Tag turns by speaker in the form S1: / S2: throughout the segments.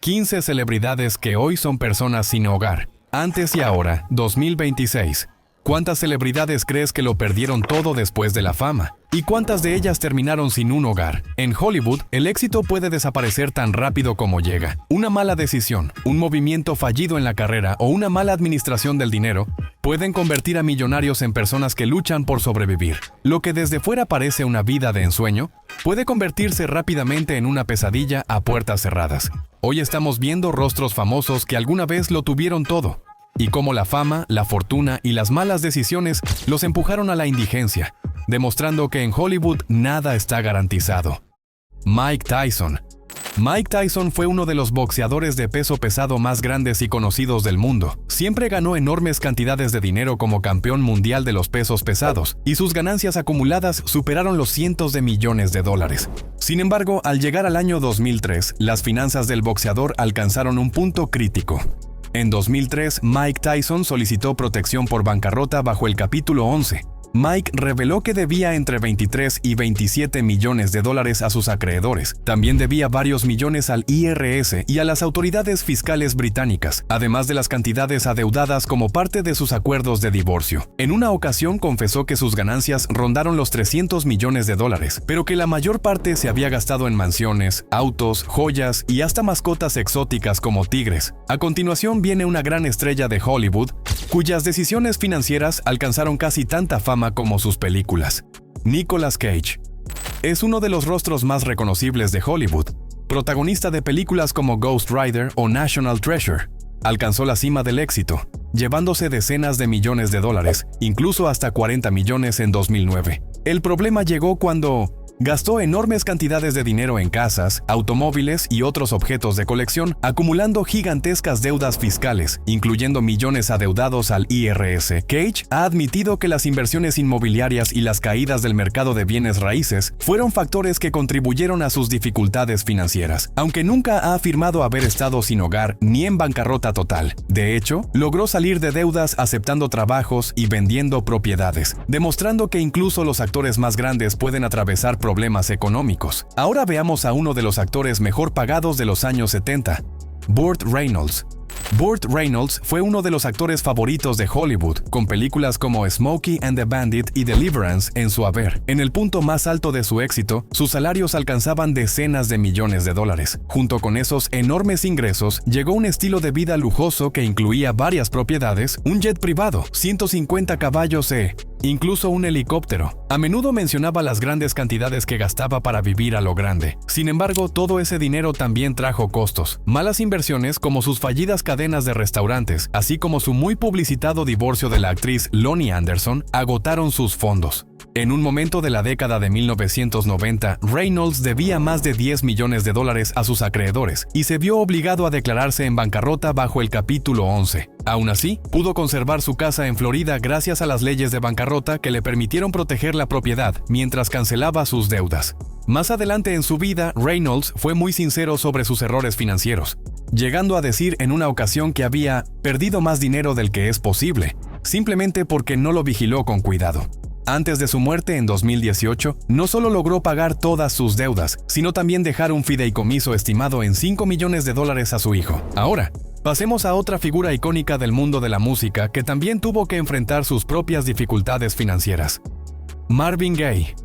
S1: 15 celebridades que hoy son personas sin hogar. Antes y ahora, 2026. ¿Cuántas celebridades crees que lo perdieron todo después de la fama? ¿Y cuántas de ellas terminaron sin un hogar? En Hollywood, el éxito puede desaparecer tan rápido como llega. Una mala decisión, un movimiento fallido en la carrera o una mala administración del dinero pueden convertir a millonarios en personas que luchan por sobrevivir. Lo que desde fuera parece una vida de ensueño, puede convertirse rápidamente en una pesadilla a puertas cerradas. Hoy estamos viendo rostros famosos que alguna vez lo tuvieron todo, y cómo la fama, la fortuna y las malas decisiones los empujaron a la indigencia, demostrando que en Hollywood nada está garantizado. Mike Tyson. Mike Tyson fue uno de los boxeadores de peso pesado más grandes y conocidos del mundo. Siempre ganó enormes cantidades de dinero como campeón mundial de los pesos pesados, y sus ganancias acumuladas superaron los cientos de millones de dólares. Sin embargo, al llegar al año 2003, las finanzas del boxeador alcanzaron un punto crítico. En 2003, Mike Tyson solicitó protección por bancarrota bajo el capítulo 11. Mike reveló que debía entre 23 y 27 millones de dólares a sus acreedores. También debía varios millones al IRS y a las autoridades fiscales británicas, además de las cantidades adeudadas como parte de sus acuerdos de divorcio. En una ocasión confesó que sus ganancias rondaron los 300 millones de dólares, pero que la mayor parte se había gastado en mansiones, autos, joyas y hasta mascotas exóticas como tigres. A continuación viene una gran estrella de Hollywood, cuyas decisiones financieras alcanzaron casi tanta fama como sus películas. Nicolas Cage. Es uno de los rostros más reconocibles de Hollywood, protagonista de películas como Ghost Rider o National Treasure. Alcanzó la cima del éxito, llevándose decenas de millones de dólares, incluso hasta 40 millones en 2009. El problema llegó cuando gastó enormes cantidades de dinero en casas, automóviles y otros objetos de colección, acumulando gigantescas deudas fiscales, incluyendo millones adeudados al IRS. Cage ha admitido que las inversiones inmobiliarias y las caídas del mercado de bienes raíces fueron factores que contribuyeron a sus dificultades financieras, aunque nunca ha afirmado haber estado sin hogar ni en bancarrota total. De hecho, logró salir de deudas aceptando trabajos y vendiendo propiedades, demostrando que incluso los actores más grandes pueden atravesar problemas económicos. Ahora veamos a uno de los actores mejor pagados de los años 70, Burt Reynolds. Burt Reynolds fue uno de los actores favoritos de Hollywood, con películas como Smokey and the Bandit y Deliverance en su haber. En el punto más alto de su éxito, sus salarios alcanzaban decenas de millones de dólares. Junto con esos enormes ingresos, llegó un estilo de vida lujoso que incluía varias propiedades, un jet privado, 150 caballos incluso un helicóptero. A menudo mencionaba las grandes cantidades que gastaba para vivir a lo grande. Sin embargo, todo ese dinero también trajo costos. Malas inversiones como sus fallidas cadenas de restaurantes, así como su muy publicitado divorcio de la actriz Loni Anderson, agotaron sus fondos. En un momento de la década de 1990, Reynolds debía más de 10 millones de dólares a sus acreedores y se vio obligado a declararse en bancarrota bajo el capítulo 11. Aún así, pudo conservar su casa en Florida gracias a las leyes de bancarrota que le permitieron proteger la propiedad mientras cancelaba sus deudas. Más adelante en su vida, Reynolds fue muy sincero sobre sus errores financieros, llegando a decir en una ocasión que había perdido más dinero del que es posible, simplemente porque no lo vigiló con cuidado. Antes de su muerte en 2018, no solo logró pagar todas sus deudas, sino también dejar un fideicomiso estimado en 5 millones de dólares a su hijo. Ahora, pasemos a otra figura icónica del mundo de la música que también tuvo que enfrentar sus propias dificultades financieras. Marvin Gaye.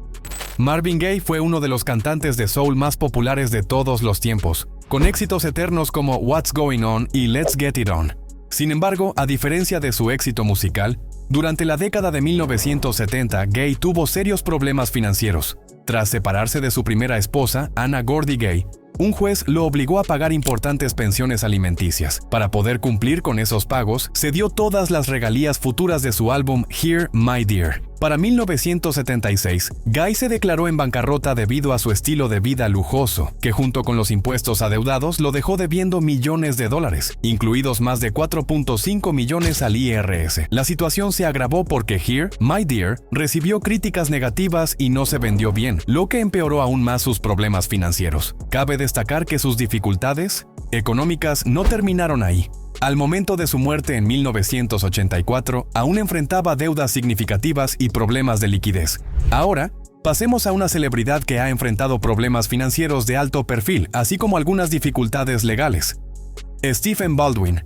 S1: Marvin Gaye fue uno de los cantantes de soul más populares de todos los tiempos, con éxitos eternos como What's Going On y Let's Get It On. Sin embargo, a diferencia de su éxito musical, durante la década de 1970, Gaye tuvo serios problemas financieros. Tras separarse de su primera esposa, Anna Gordy Gaye, un juez lo obligó a pagar importantes pensiones alimenticias. Para poder cumplir con esos pagos, cedió todas las regalías futuras de su álbum Here, My Dear. Para 1976, Gaye se declaró en bancarrota debido a su estilo de vida lujoso, que junto con los impuestos adeudados lo dejó debiendo millones de dólares, incluidos más de 4.5 millones al IRS. La situación se agravó porque Here, My Dear recibió críticas negativas y no se vendió bien, lo que empeoró aún más sus problemas financieros. Cabe destacar que sus dificultades económicas no terminaron ahí. Al momento de su muerte en 1984, aún enfrentaba deudas significativas y problemas de liquidez. Ahora, pasemos a una celebridad que ha enfrentado problemas financieros de alto perfil, así como algunas dificultades legales. Stephen Baldwin.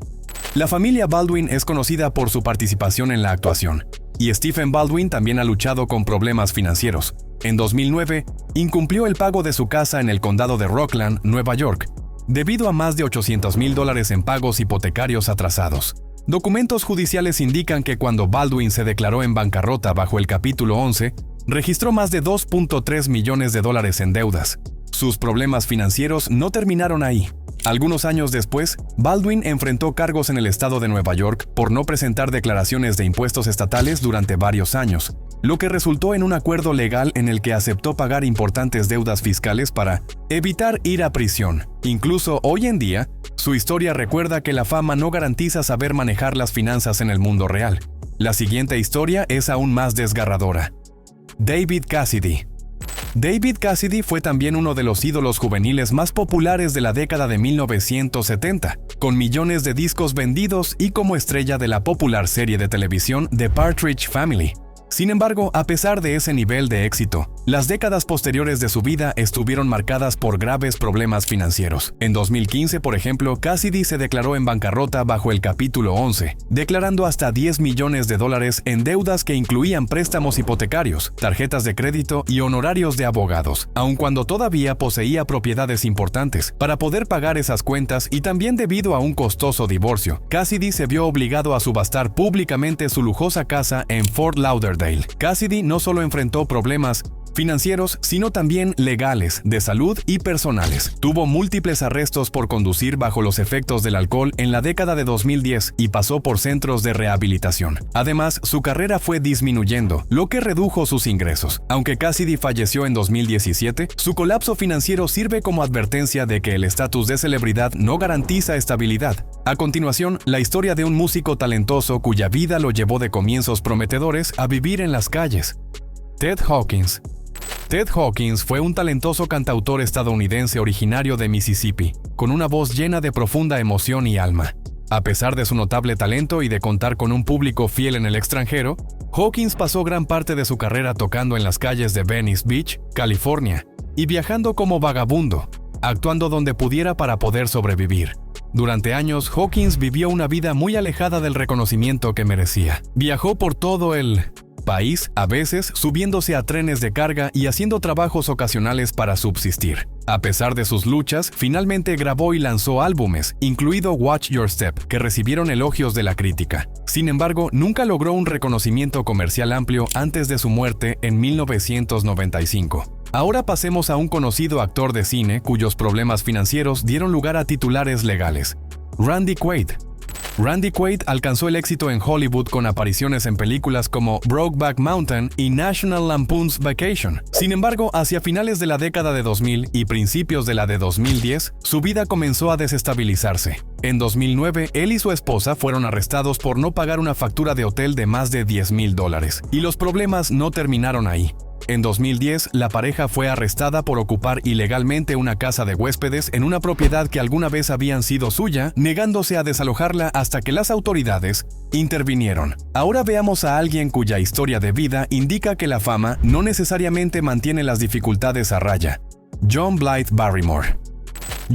S1: La familia Baldwin es conocida por su participación en la actuación, y Stephen Baldwin también ha luchado con problemas financieros. En 2009, incumplió el pago de su casa en el condado de Rockland, Nueva York, debido a más de $800,000 en pagos hipotecarios atrasados. Documentos judiciales indican que cuando Baldwin se declaró en bancarrota bajo el capítulo 11, registró más de $2.3 millones en deudas. Sus problemas financieros no terminaron ahí. Algunos años después, Baldwin enfrentó cargos en el estado de Nueva York por no presentar declaraciones de impuestos estatales durante varios años, lo que resultó en un acuerdo legal en el que aceptó pagar importantes deudas fiscales para evitar ir a prisión. Incluso hoy en día, su historia recuerda que la fama no garantiza saber manejar las finanzas en el mundo real. La siguiente historia es aún más desgarradora. David Cassidy. David Cassidy fue también uno de los ídolos juveniles más populares de la década de 1970, con millones de discos vendidos y como estrella de la popular serie de televisión The Partridge Family. Sin embargo, a pesar de ese nivel de éxito, las décadas posteriores de su vida estuvieron marcadas por graves problemas financieros. En 2015, por ejemplo, Cassidy se declaró en bancarrota bajo el capítulo 11, declarando hasta $10 millones en deudas que incluían préstamos hipotecarios, tarjetas de crédito y honorarios de abogados, aun cuando todavía poseía propiedades importantes. Para poder pagar esas cuentas y también debido a un costoso divorcio, Cassidy se vio obligado a subastar públicamente su lujosa casa en Fort Lauderdale. Cassidy no solo enfrentó problemas financieros, sino también legales, de salud y personales. Tuvo múltiples arrestos por conducir bajo los efectos del alcohol en la década de 2010 y pasó por centros de rehabilitación. Además, su carrera fue disminuyendo, lo que redujo sus ingresos. Aunque Cassidy falleció en 2017, su colapso financiero sirve como advertencia de que el estatus de celebridad no garantiza estabilidad. A continuación, la historia de un músico talentoso cuya vida lo llevó de comienzos prometedores a vivir en las calles. Ted Hawkins. Ted Hawkins fue un talentoso cantautor estadounidense originario de Mississippi, con una voz llena de profunda emoción y alma. A pesar de su notable talento y de contar con un público fiel en el extranjero, Hawkins pasó gran parte de su carrera tocando en las calles de Venice Beach, California, y viajando como vagabundo, actuando donde pudiera para poder sobrevivir. Durante años, Hawkins vivió una vida muy alejada del reconocimiento que merecía. Viajó por todo el país, a veces subiéndose a trenes de carga y haciendo trabajos ocasionales para subsistir. A pesar de sus luchas, finalmente grabó y lanzó álbumes, incluido Watch Your Step, que recibieron elogios de la crítica. Sin embargo, nunca logró un reconocimiento comercial amplio antes de su muerte en 1995. Ahora pasemos a un conocido actor de cine cuyos problemas financieros dieron lugar a titulares legales. Randy Quaid. Randy Quaid alcanzó el éxito en Hollywood con apariciones en películas como Brokeback Mountain y National Lampoon's Vacation. Sin embargo, hacia finales de la década de 2000 y principios de la de 2010, su vida comenzó a desestabilizarse. En 2009, él y su esposa fueron arrestados por no pagar una factura de hotel de más de $10,000, y los problemas no terminaron ahí. En 2010, la pareja fue arrestada por ocupar ilegalmente una casa de huéspedes en una propiedad que alguna vez habían sido suya, negándose a desalojarla hasta que las autoridades intervinieron. Ahora veamos a alguien cuya historia de vida indica que la fama no necesariamente mantiene las dificultades a raya. John Blythe Barrymore.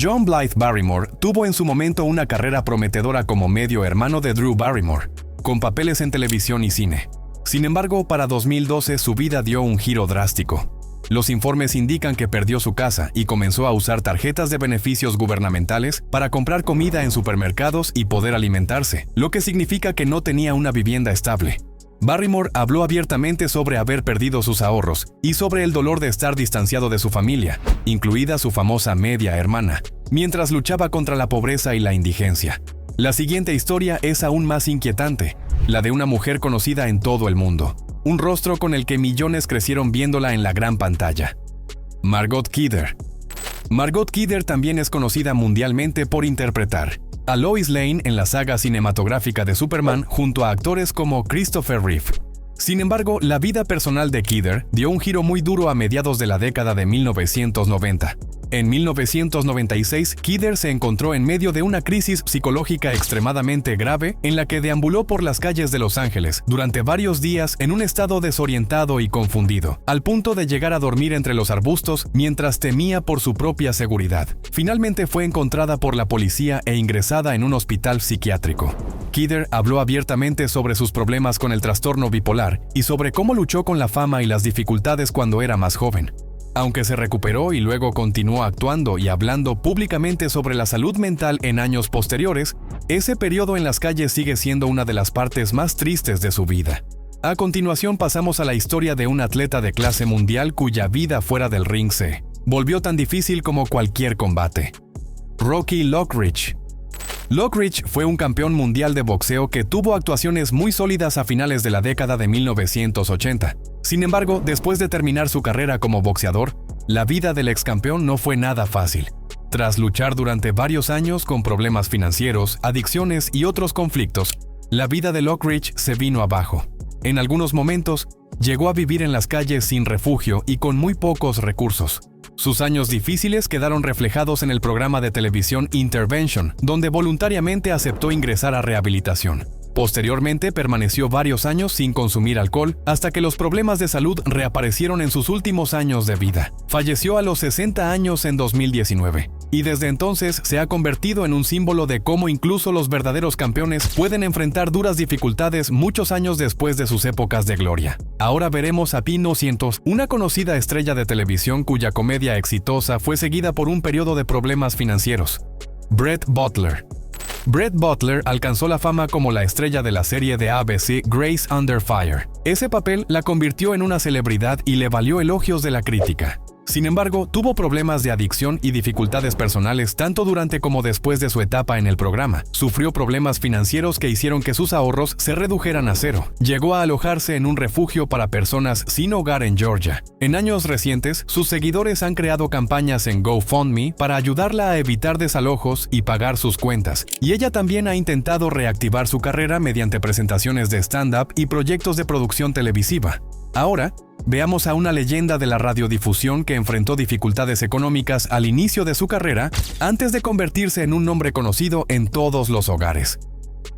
S1: John Blythe Barrymore tuvo en su momento una carrera prometedora como medio hermano de Drew Barrymore, con papeles en televisión y cine. Sin embargo, para 2012 su vida dio un giro drástico. Los informes indican que perdió su casa y comenzó a usar tarjetas de beneficios gubernamentales para comprar comida en supermercados y poder alimentarse, lo que significa que no tenía una vivienda estable. Barrymore habló abiertamente sobre haber perdido sus ahorros y sobre el dolor de estar distanciado de su familia, incluida su famosa media hermana, mientras luchaba contra la pobreza y la indigencia. La siguiente historia es aún más inquietante, la de una mujer conocida en todo el mundo, un rostro con el que millones crecieron viéndola en la gran pantalla. Margot Kidder. Margot Kidder también es conocida mundialmente por interpretar a Lois Lane en la saga cinematográfica de Superman junto a actores como Christopher Reeve. Sin embargo, la vida personal de Kidder dio un giro muy duro a mediados de la década de 1990. En 1996, Kidder se encontró en medio de una crisis psicológica extremadamente grave en la que deambuló por las calles de Los Ángeles durante varios días en un estado desorientado y confundido, al punto de llegar a dormir entre los arbustos mientras temía por su propia seguridad. Finalmente fue encontrada por la policía e ingresada en un hospital psiquiátrico. Kidder habló abiertamente sobre sus problemas con el trastorno bipolar y sobre cómo luchó con la fama y las dificultades cuando era más joven. Aunque se recuperó y luego continuó actuando y hablando públicamente sobre la salud mental en años posteriores, ese periodo en las calles sigue siendo una de las partes más tristes de su vida. A continuación pasamos a la historia de un atleta de clase mundial cuya vida fuera del ring se volvió tan difícil como cualquier combate. Rocky Lockridge. Lockridge fue un campeón mundial de boxeo que tuvo actuaciones muy sólidas a finales de la década de 1980. Sin embargo, después de terminar su carrera como boxeador, la vida del excampeón no fue nada fácil. Tras luchar durante varios años con problemas financieros, adicciones y otros conflictos, la vida de Lockridge se vino abajo. En algunos momentos, llegó a vivir en las calles sin refugio y con muy pocos recursos. Sus años difíciles quedaron reflejados en el programa de televisión Intervention, donde voluntariamente aceptó ingresar a rehabilitación. Posteriormente permaneció varios años sin consumir alcohol hasta que los problemas de salud reaparecieron en sus últimos años de vida. Falleció a los 60 años en 2019 y desde entonces se ha convertido en un símbolo de cómo incluso los verdaderos campeones pueden enfrentar duras dificultades muchos años después de sus épocas de gloria. Ahora veremos a P900, una conocida estrella de televisión cuya comedia exitosa fue seguida por un periodo de problemas financieros. Brett Butler. Brett Butler alcanzó la fama como la estrella de la serie de ABC Grace Under Fire. Ese papel la convirtió en una celebridad y le valió elogios de la crítica. Sin embargo, tuvo problemas de adicción y dificultades personales tanto durante como después de su etapa en el programa. Sufrió problemas financieros que hicieron que sus ahorros se redujeran a cero. Llegó a alojarse en un refugio para personas sin hogar en Georgia. En años recientes, sus seguidores han creado campañas en GoFundMe para ayudarla a evitar desalojos y pagar sus cuentas. Y ella también ha intentado reactivar su carrera mediante presentaciones de stand-up y proyectos de producción televisiva. Ahora, veamos a una leyenda de la radiodifusión que enfrentó dificultades económicas al inicio de su carrera antes de convertirse en un nombre conocido en todos los hogares.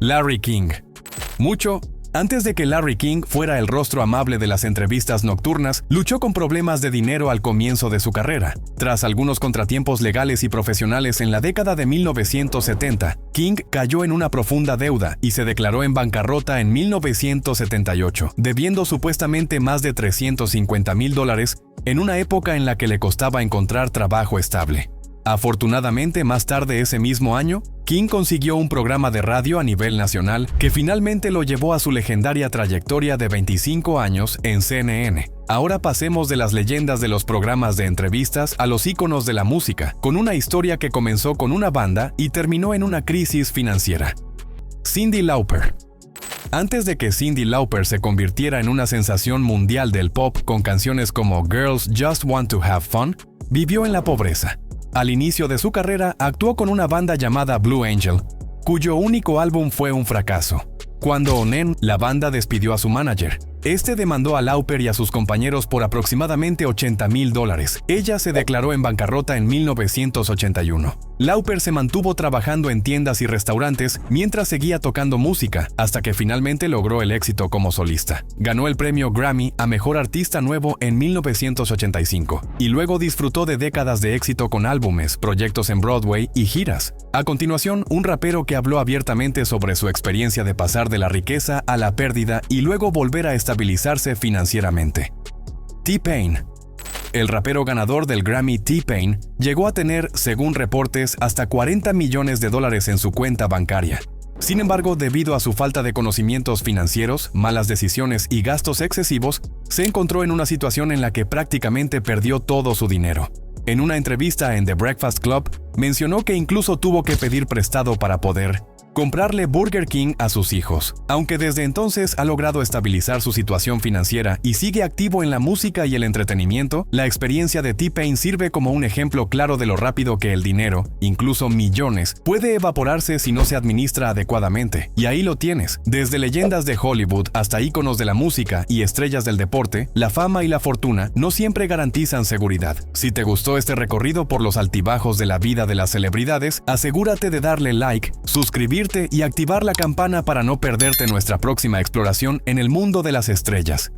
S1: Larry King. Antes de que Larry King fuera el rostro amable de las entrevistas nocturnas, luchó con problemas de dinero al comienzo de su carrera. Tras algunos contratiempos legales y profesionales en la década de 1970, King cayó en una profunda deuda y se declaró en bancarrota en 1978, debiendo supuestamente más de $350,000 en una época en la que le costaba encontrar trabajo estable. Afortunadamente, más tarde ese mismo año, King consiguió un programa de radio a nivel nacional que finalmente lo llevó a su legendaria trayectoria de 25 años en CNN. Ahora pasemos de las leyendas de los programas de entrevistas a los íconos de la música, con una historia que comenzó con una banda y terminó en una crisis financiera. Cyndi Lauper. Antes de que Cyndi Lauper se convirtiera en una sensación mundial del pop con canciones como Girls Just Want to Have Fun, vivió en la pobreza. Al inicio de su carrera, actuó con una banda llamada Blue Angel, cuyo único álbum fue un fracaso. Cuando Onen, la banda despidió a su manager. Este demandó a Lauper y a sus compañeros por aproximadamente $80,000. Ella se declaró en bancarrota en 1981. Lauper se mantuvo trabajando en tiendas y restaurantes mientras seguía tocando música, hasta que finalmente logró el éxito como solista. Ganó el premio Grammy a Mejor Artista Nuevo en 1985, y luego disfrutó de décadas de éxito con álbumes, proyectos en Broadway y giras. A continuación, un rapero que habló abiertamente sobre su experiencia de pasar de la riqueza a la pérdida y luego volver a estabilizarse financieramente. T-Pain. El rapero ganador del Grammy T-Pain llegó a tener, según reportes, hasta $40 millones en su cuenta bancaria. Sin embargo, debido a su falta de conocimientos financieros, malas decisiones y gastos excesivos, se encontró en una situación en la que prácticamente perdió todo su dinero. En una entrevista en The Breakfast Club, mencionó que incluso tuvo que pedir prestado para poder comprarle Burger King a sus hijos. Aunque desde entonces ha logrado estabilizar su situación financiera y sigue activo en la música y el entretenimiento, la experiencia de T-Pain sirve como un ejemplo claro de lo rápido que el dinero, incluso millones, puede evaporarse si no se administra adecuadamente. Y ahí lo tienes. Desde leyendas de Hollywood hasta íconos de la música y estrellas del deporte, la fama y la fortuna no siempre garantizan seguridad. Si te gustó este recorrido por los altibajos de la vida de las celebridades, asegúrate de darle like, suscribirte y activar la campana para no perderte nuestra próxima exploración en el mundo de las estrellas.